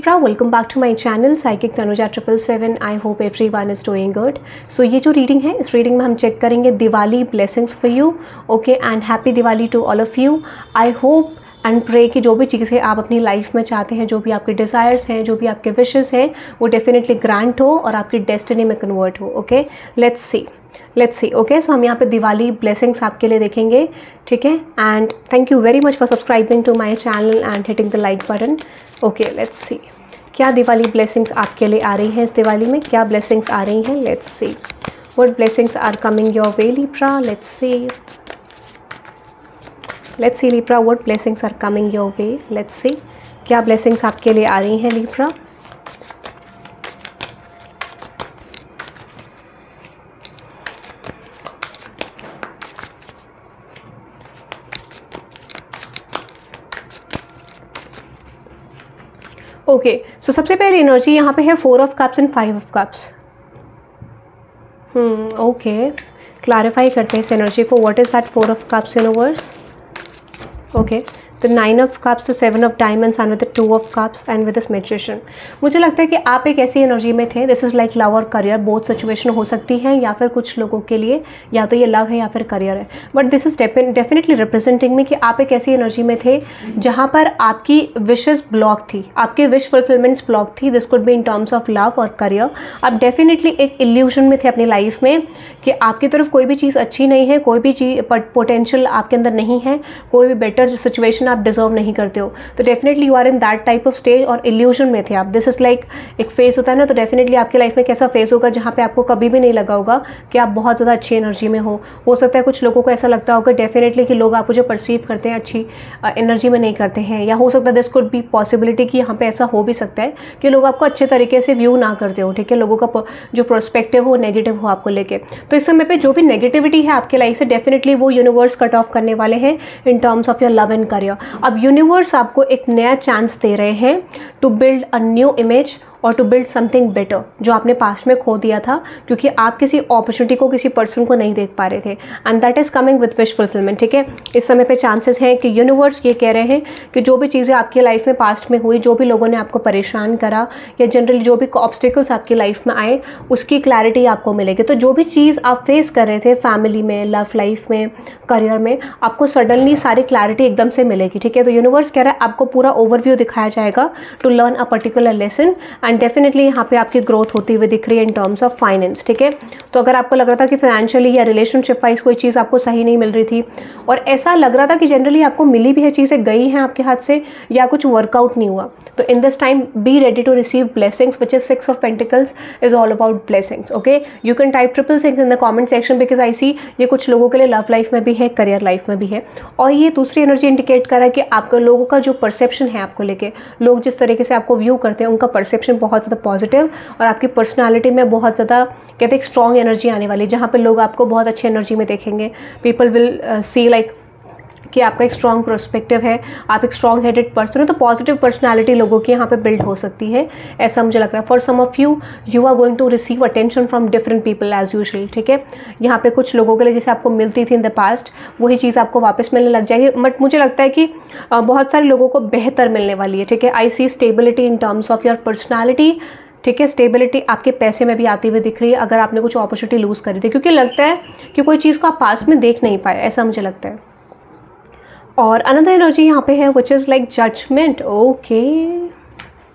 Libra, welcome back to my channel Psychic Tanuja 777. I hope everyone is doing good. So ये जो reading है, इस reading में हम चेक करेंगे Diwali blessings for you. Okay, and happy Diwali to all of you. I hope and pray कि जो भी चीज़ें आप अपनी लाइफ में चाहते हैं, जो भी आपके डिज़ायर्स हैं, जो भी आपके विशेस हैं, वो डेफिनेटली ग्रांट हो और आपकी डेस्टिनी में कन्वर्ट हो. Okay, let's C. ओके, सो हम यहाँ पे दिवाली ब्लेसिंग्स आपके लिए देखेंगे. ठीक है, and thank you very much for subscribing to my channel and hitting the like button. Okay, let's see क्या दिवाली ब्लेसिंग्स आपके लिए आ रही हैं. इस दिवाली में क्या ब्लेसिंग्स आ रही हैं. Let's see what blessings are coming your way Libra. Let's see Libra what blessings are coming your way. Let's see क्या ब्लेसिंग्स आपके लिए आ रही हैं लिब्रा. ओके, सो सबसे पहले एनर्जी यहाँ पे है 4 of cups and 5 of cups. Okay, clarify करते हैं इस एनर्जी को. What is that 4 of cups universe. Okay, the 9 of cups, the 7 of diamonds and with the 2 of cups and with this magician. मुझे लगता है कि आप एक ऐसी एनर्जी में थे. दिस इज़ लाइक लव और करियर, बोथ सिचुएशन हो सकती है, या फिर कुछ लोगों के लिए या तो ये लव है या फिर करियर है. But this is definitely representing me कि आप एक ऐसी एनर्जी में थे जहाँ पर आपकी विशेस ब्लॉक थी, आपके विश फुलफिलमेंट्स ब्लॉक थी. This could be in terms of love और करियर. आप डेफिनेटली एक इल्यूजन में थे अपनी लाइफ में कि आपकी तरफ कोई भी चीज़ अच्छी नहीं है, कोई भी चीज़ पोटेंशियल आपके अंदर नहीं है, कोई भी बेटर सिचुएशन आप डिजर्व नहीं करते हो. तो definitely you are in that type of stage और इल्यूजन में थे आप. दिस इज लाइक एक फेज होता है ना, तो डेफिनेटली आपकी लाइफ में कैसा फेज होगा जहाँ पे आपको कभी भी नहीं लगा होगा कि आप बहुत ज़्यादा अच्छी एनर्जी में हो सकता है कुछ लोगों को ऐसा लगता होगा डेफिनेटली कि लोग आपको जो परसीव करते हैं अच्छी एनर्जी में नहीं करते हैं, या हो सकता है दिस कुड बी पॉसिबिलिटी कि यहाँ पे ऐसा हो भी सकता है कि लोग आपको अच्छे तरीके से व्यू ना करते हो. ठीक है, लोगों का जो पर्सपेक्टिव हो नेगेटिव हो आपको लेके. तो इस समय पे जो भी नेगेटिविटी है आपके लाइफ से डेफिनेटली वो यूनिवर्स कट ऑफ करने वाले हैं in terms of your love and career. अब यूनिवर्स आपको एक नया चांस दे रहे हैं to build a new image और टू बिल्ड समथिंग बेटर जो आपने पास्ट में खो दिया था क्योंकि आप किसी अपॉर्चुनिटी को, किसी पर्सन को नहीं देख पा रहे थे. And that is coming with wish fulfilment. ठीक है, इस समय पे चांसेस हैं कि यूनिवर्स ये कह रहे हैं कि जो भी चीज़ें आपकी लाइफ में पास्ट में हुई, जो भी लोगों ने आपको परेशान करा, या जनरली जो भी ऑब्स्टिकल्स आपकी लाइफ में आए, उसकी क्लैरिटी आपको मिलेगी. तो जो भी चीज़ आप फेस कर रहे थे फैमिली में, लव लाइफ में, करियर में, आपको सडनली सारी क्लैरिटी एकदम से मिलेगी. ठीक है, तो यूनिवर्स कह रहा है आपको पूरा ओवरव्यू दिखाया जाएगा to learn a particular lesson. And definitely यहाँ पे आपकी ग्रोथ होती हुई दिख रही है इन टर्म्स ऑफ फाइनेंस. ठीक है, तो अगर आपको लग रहा था कि फाइनेंशियली या रिलेशनशिप वाइज कोई चीज़ आपको सही नहीं मिल रही थी, और ऐसा लग रहा था कि जनरली आपको मिली भी है चीज़ें, गई हैं आपके हाथ से, या कुछ वर्कआउट नहीं हुआ, तो in this time be ready to receive blessings which is 6 of pentacles is all about blessings. Okay, you can type 666 in the comment section because I see ये कुछ लोगों के लिए लव लाइफ में भी है, करियर लाइफ में भी है. और ये दूसरी एनर्जी इंडिकेट कर रहा है कि आपके लोगों का जो परसेप्शन है आपको लेके, लोग जिस तरीके से आपको व्यू करते हैं, उनका परसेप्शन बहुत ज़्यादा पॉजिटिव, और आपकी पर्सनालिटी में बहुत ज़्यादा कहते हैं स्ट्रॉन्ग एनर्जी आने वाली, जहाँ पे लोग आपको बहुत अच्छी एनर्जी में देखेंगे. पीपल विल सी लाइक कि आपका एक स्ट्रॉन्ग पर्सपेक्टिव है, आप एक स्ट्रॉन्ग हेडेड पर्सन हो, तो पॉजिटिव पर्सनालिटी लोगों की यहाँ पे बिल्ड हो सकती है, ऐसा मुझे लग रहा है. For some of you are going to receive attention from different people as usual. ठीक है, यहाँ पे कुछ लोगों के लिए जैसे आपको मिलती थी इन द पास्ट, वही चीज़ आपको वापस मिलने लग जाएगी. बट मुझे लगता है कि बहुत सारे लोगों को बेहतर मिलने वाली है. ठीक है, I see stability in terms of your personality. ठीक है, स्टेबिलिटी आपके पैसे में भी आती हुई दिख रही है अगर आपने कुछ अपॉर्चुनिटी लूज़ करी थी, क्योंकि लगता है कि कोई चीज़ को आप पास में देख नहीं पाए, ऐसा मुझे लगता है. और अनदर एनर्जी यहाँ पे है which is like judgment. Okay,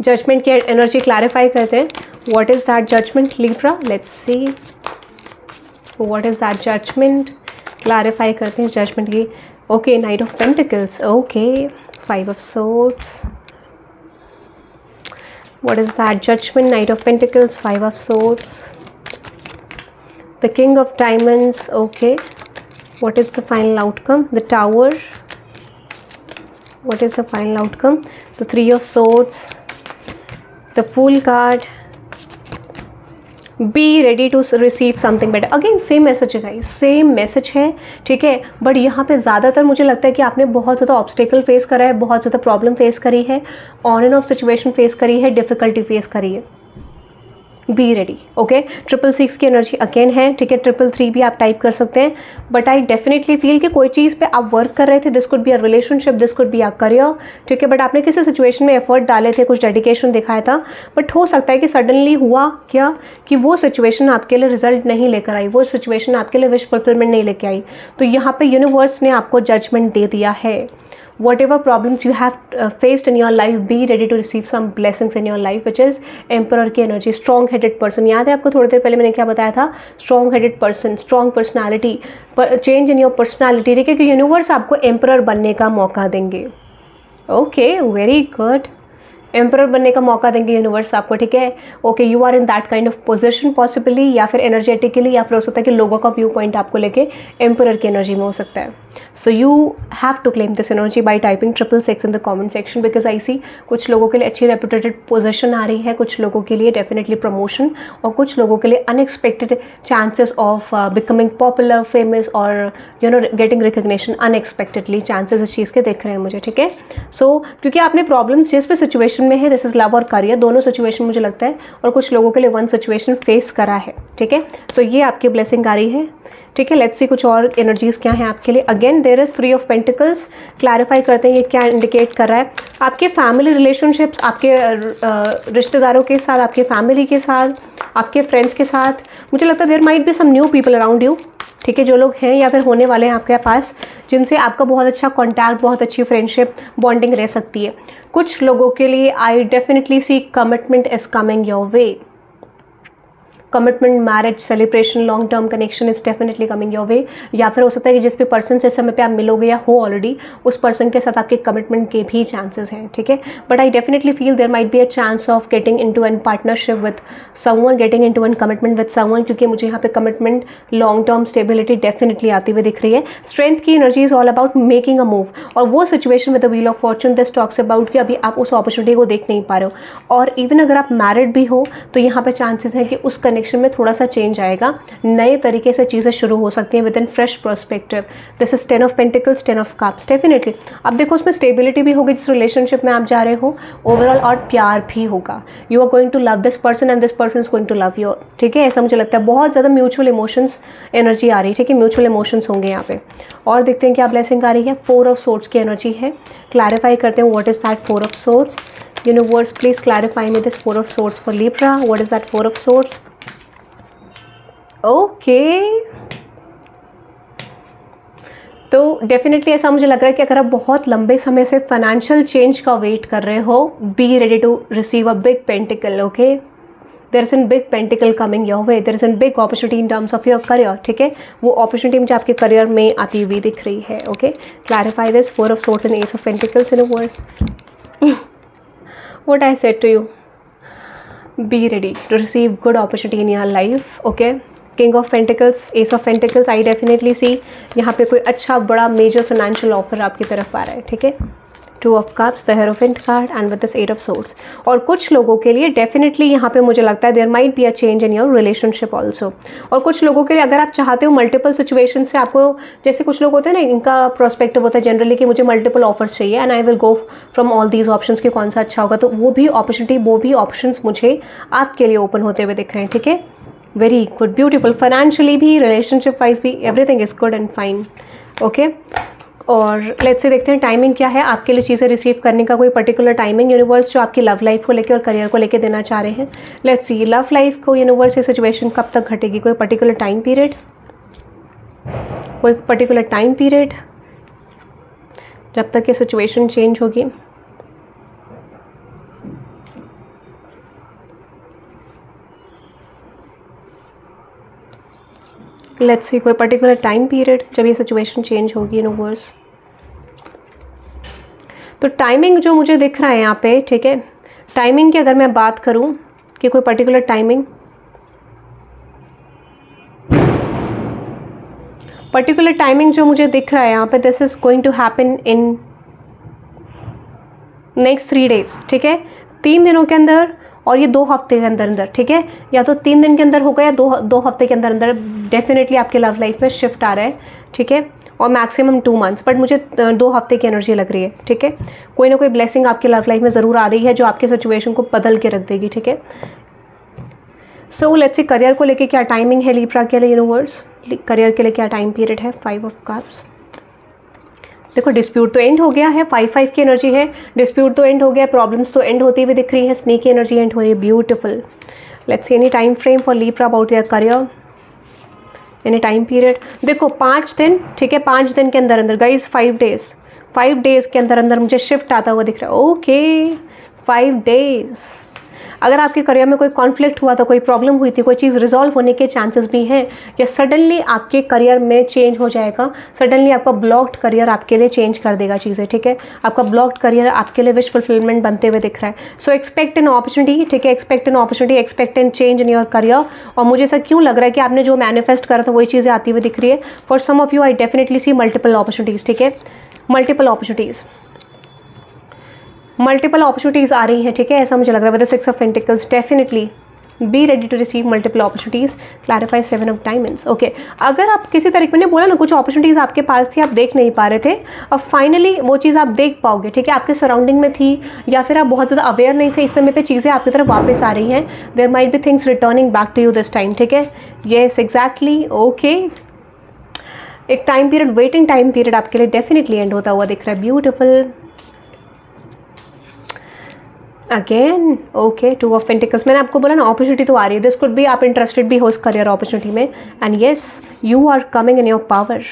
judgment की एनर्जी क्लैरिफाई करते हैं. What is that judgment Libra. Let's see what is that judgment. Clarify करते हैं जजमेंट की. Okay, knight of pentacles. Okay, 5 of swords. What is that judgment? Knight of Pentacles, 5 of Swords, the King of Diamonds. Okay, what is the final outcome? The Tower. What is the final outcome? The 3 of Swords, the Fool card. Be ready to receive something better. Again same message है guys, same message है. ठीक है, but यहाँ पे ज़्यादातर मुझे लगता है कि आपने बहुत ज़्यादा ऑब्स्टेकल फेस करा है, बहुत ज़्यादा प्रॉब्लम फेस करी है, on end of situation face करी है, डिफ़िकल्टी फेस करी है. Be ready. ओके, 666 की एनर्जी अगेन है, ठीक है। 333 भी आप टाइप कर सकते हैं, बट आई डेफिनेटली फील कि कोई चीज़ पे आप वर्क कर रहे थे, this could be a relationship, this could be a career, ठीक है, बट आपने किसी सिचुएशन में एफर्ट डाले थे, कुछ डेडिकेशन दिखाया था, बट हो सकता है कि सडनली हुआ क्या कि वो सिचुएशन आपके लिए रिजल्ट नहीं लेकर आई, वो सिचुएशन आपके लिए विश फुलफिलमेंट नहीं लेके आई, तो यहाँ पे यूनिवर्स ने आपको जजमेंट दे दिया है। whatever problems you have faced in your life, be ready to receive some blessings in your life, which is emperor की energy, strong headed person। याद है आपको थोड़ी देर पहले मैंने क्या बताया था, strong headed person, strong personality, change in your personality, ठीक है, कि यूनिवर्स आपको emperor बनने का मौका देंगे। ओके, वेरी गुड, एम्परर बनने का मौका देंगे यूनिवर्स आपको, ठीक है। Okay, you are in that kind of position possibly, या फिर एनर्जेटिकली, या फिर हो सकता है कि लोगों का व्यू पॉइंट आपको लेके एम्परर की एनर्जी में हो सकता है। So you have to claim this energy by typing 666 in the comment section, because I see कुछ लोगों के लिए अच्छी रेपुटेटेड पोजीशन आ रही है, कुछ लोगों के लिए डेफिनेटली प्रमोशन, और कुछ लोगों के लिए unexpected chances of becoming popular, famous, और you know getting recognition unexpectedly, chances इस चीज़ के दिख रहे हैं मुझे, ठीक है। सो क्योंकि आपने प्रॉब्लम्स जिस भी सिचुएशन में है, दिस इज लव और करियर, दोनों सिचुएशन मुझे लगता है, और कुछ लोगों के लिए वन सिचुएशन फेस करा है, ठीक है। सो ये आपकी ब्लेसिंग आ रही है, ठीक है। लेट्स सी कुछ और एनर्जीज क्या हैं आपके लिए। Again there is 3 of pentacles, clarify करते हैं ये क्या इंडिकेट कर रहा है। आपके फैमिली रिलेशनशिप्स, आपके रिश्तेदारों के साथ, आपके फैमिली के साथ, आपके फ्रेंड्स के साथ, मुझे लगता है there might be some new people around you, ठीक है, जो लोग हैं या फिर होने वाले हैं आपके पास, जिनसे आपका बहुत अच्छा कॉन्टैक्ट, बहुत अच्छी फ्रेंडशिप बॉन्डिंग रह सकती है। कुछ लोगों के लिए I definitely see commitment is coming your way, commitment, marriage, celebration, long term connection is definitely coming your way. या फिर हो सकता है कि जिस भी पर्सन से समय पे आप मिलोगे या हो ऑलरेडी, उस पर्सन के साथ आपके कमिटमेंट के भी चांसेस हैं, ठीक है। But I definitely feel there might be a chance of getting into an partnership with someone, getting into an commitment with someone, क्योंकि मुझे यहाँ पे commitment, long term stability definitely आती हुई दिख रही है। स्ट्रेंथ की energy is all about making a move, और वो situation with the wheel of fortune, this talks about कि अभी आप उस अपॉर्चुनिटी को देख नहीं पा रहे हो। और इवन अगर आप मैरिड भी हो तो यहाँ पे चांसेस हैं कि उस कनेक्शन में थोड़ा सा चेंज आएगा, नए तरीके से चीज़ें शुरू हो सकती हैं with in fresh perspective. This is 10 of pentacles, 10 of cups, definitely. अब देखो उसमें स्टेबिलिटी भी होगी जिस रिलेशनशिप में आप जा रहे हो ओवरऑल, और प्यार भी होगा। You are going to love this person and this person is going to love you, ठीक है। ऐसा मुझे लगता है बहुत ज़्यादा म्यूचुअल इमोशंस एनर्जी आ रही है, ठीक है, म्यूचुअल इमोशंस होंगे यहाँ पे। और देखते हैं क्या ब्लेसिंग आ रही है। 4 ऑफ सोर्ड्स की एनर्जी है, क्लैरिफाई करते हैं what is that 4 of swords. Universe please clarify me this 4 of swords for Libra, what is that 4 of swords. Okay, तो डेफिनेटली ऐसा मुझे लग रहा है कि अगर आप बहुत लंबे समय से फाइनेंशियल चेंज का वेट कर रहे हो, be ready to receive a big pentacle, okay. There is an big pentacle coming your way, there is an big opportunity in terms of your career, ठीक है। वो अपॉर्चुनिटी मुझे आपके करियर में आती हुई दिख रही है, okay. Clarify this 4 of swords and ace of pentacles in words. What I said to you, be ready to receive good opportunity in your life, okay. King of pentacles, ace of pentacles, I definitely see यहाँ पे कोई अच्छा बड़ा major financial offer आपकी तरफ आ रहा है, ठीक है। 2 of cups, the hierophant card and with this 8 of swords. और कुछ लोगों के लिए डेफिनेटली यहाँ पे मुझे लगता है there might be a change in your relationship also. और कुछ लोगों के लिए अगर आप चाहते हो मल्टीपल सिचुएशन से आपको, जैसे कुछ लोग होते हैं ना, इनका प्रोस्पेक्टिव होता है जनरली कि मुझे मल्टीपल ऑफर्स चाहिए and I will go from all these options कि कौन सा अच्छा होगा, तो वो भी अपॉर्चुनिटी, वो भी ऑप्शंस मुझे आपके लिए ओपन होते हुए दिख रहे हैं, ठीक है। वेरी गुड, ब्यूटीफुल, फाइनेंशियली भी, रिलेशनशिप वाइज भी, everything is good and fine, okay. और लेट्स से देखते हैं टाइमिंग क्या है आपके लिए चीज़ें रिसीव करने का, कोई पर्टिकुलर टाइमिंग यूनिवर्स जो आपकी लव लाइफ को लेके और करियर को लेके देना चाह रहे हैं। लेट्स सी लव लाइफ को यूनिवर्स ये सिचुएशन कब तक घटेगी, कोई पर्टिकुलर टाइम पीरियड, कोई पर्टिकुलर टाइम पीरियड जब तक ये सिचुएशन चेंज होगी। लेट्स सी कोई पर्टिकुलर टाइम पीरियड जब ये सिचुएशन चेंज होगी यूनिवर्स। तो टाइमिंग जो मुझे दिख रहा है यहाँ पे, ठीक है, टाइमिंग की अगर मैं बात करूँ कि कोई पर्टिकुलर टाइमिंग, जो मुझे दिख रहा है यहाँ पे, this is going to happen in next 3 days, ठीक है, 3 दिनों के अंदर, और ये 2 हफ्ते के अंदर अंदर, ठीक है, या तो 3 दिन के अंदर होगा या 2 हफ्ते के अंदर अंदर डेफिनेटली आपके लव लाइफ में शिफ्ट आ रहा है, ठीक है, और मैक्सिमम 2 months, बट मुझे 2 हफ्ते की एनर्जी लग रही है, ठीक है। कोई ना कोई ब्लेसिंग आपकी लव लाइफ में ज़रूर आ रही है जो आपके सिचुएशन को बदल के रख देगी, ठीक है। सो लेट्स सी करियर को लेके क्या टाइमिंग है लीब्रा के लिए यूनिवर्स, करियर के लिए क्या टाइम पीरियड है। 5 ऑफ कप्स। देखो डिस्प्यूट तो एंड हो गया है, 5-5 की एनर्जी है, डिस्प्यूट तो एंड हो गया, प्रॉब्लम्स तो एंड होती हुई दिख रही है, स्नेक की एनर्जी एंड हो रही है। Beautiful. Let's see any time frame for Libra about their career, any time period. देखो 5 दिन, ठीक है, 5 दिन के अंदर अंदर गाइज 5 डेज़ के अंदर अंदर मुझे शिफ्ट आता हुआ दिख रहा है। Okay 5 days. अगर आपके करियर में कोई कॉन्फ्लिक्ट हुआ था, कोई प्रॉब्लम हुई थी, कोई चीज़ रिजॉल्व होने के चांसेस भी हैं, या सडनली आपके करियर में चेंज हो जाएगा, सडनली आपका ब्लॉक्ड करियर आपके लिए चेंज कर देगा चीज़ें, ठीक है। आपका ब्लॉक्ड करियर आपके लिए विश फुलफिलमेंट बनते हुए दिख रहा है। सो एक्सपेक्ट एन अपॉर्चुनिटी, ठीक है, expect an opportunity, expect an change in your career. और मुझे ऐसा क्यों लग रहा है कि आपने जो मैनिफेस्ट करा था वही चीज़ें आती हुई दिख रही है। For some of you I definitely see multiple opportunities, ठीक है, मल्टीपल अपॉर्चुनिटीज़ आ रही हैं, ठीक है, ऐसा मुझे लग रहा है। With the 6 of pentacles definitely be ready to receive multiple opportunities. Clarify 7 of diamonds. Okay, अगर आप किसी तरीके मैंने बोला ना कुछ अपॉर्चुनिटीज़ आपके पास थी, आप देख नहीं पा रहे थे, अब फाइनली वो चीज़ आप देख पाओगे, ठीक है, आपके सराउंडिंग में थी या फिर आप बहुत ज़्यादा अवेयर नहीं थे, इस समय पे चीज़ें आपकी तरफ वापस आ रही हैं। There might be things returning back to you this time, ठीक है। Yes exactly. ओके, एक time period, waiting time period आपके लिए डेफिनेटली एंड होता हुआ दिख रहा है। Beautiful. Again okay 2 of pentacles. मैंने आपको बोला ना अपॉर्चुनिटी तो आ रही है, दिस कुड बी आप इंटरेस्टेड भी हो उस करियर अपॉर्चुनिटी में। And yes you are coming in your power,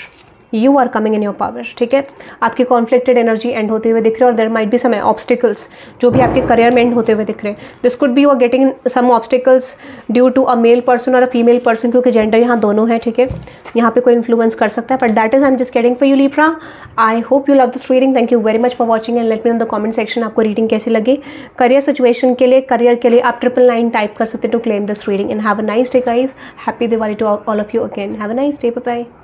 you are coming in your power, ठीक है। आपकी कॉन्फ्लिक्टेड एनर्जी एंड होते हुए दिख रहे हैं, और there might be some obstacles जो भी आपके करियर में एंड होते हुए दिख रहे हैं। This could be you are getting some obstacles due to a male person और अ फीमेल पर्सन, क्योंकि जेंडर यहाँ दोनों है, ठीक है, यहाँ पे कोई इन्फ्लुएंस कर सकता है। But that is I am just getting for you Libra. I hope you love this reading. Thank you very much for watching and let me in the comment section आपको रीडिंग कैसी लगी। Career situation के लिए, career के लिए आप 999 type कर सकते to claim this reading. And have a nice day guys. Happy Diwali to all of you again. Have a nice day. Bye bye.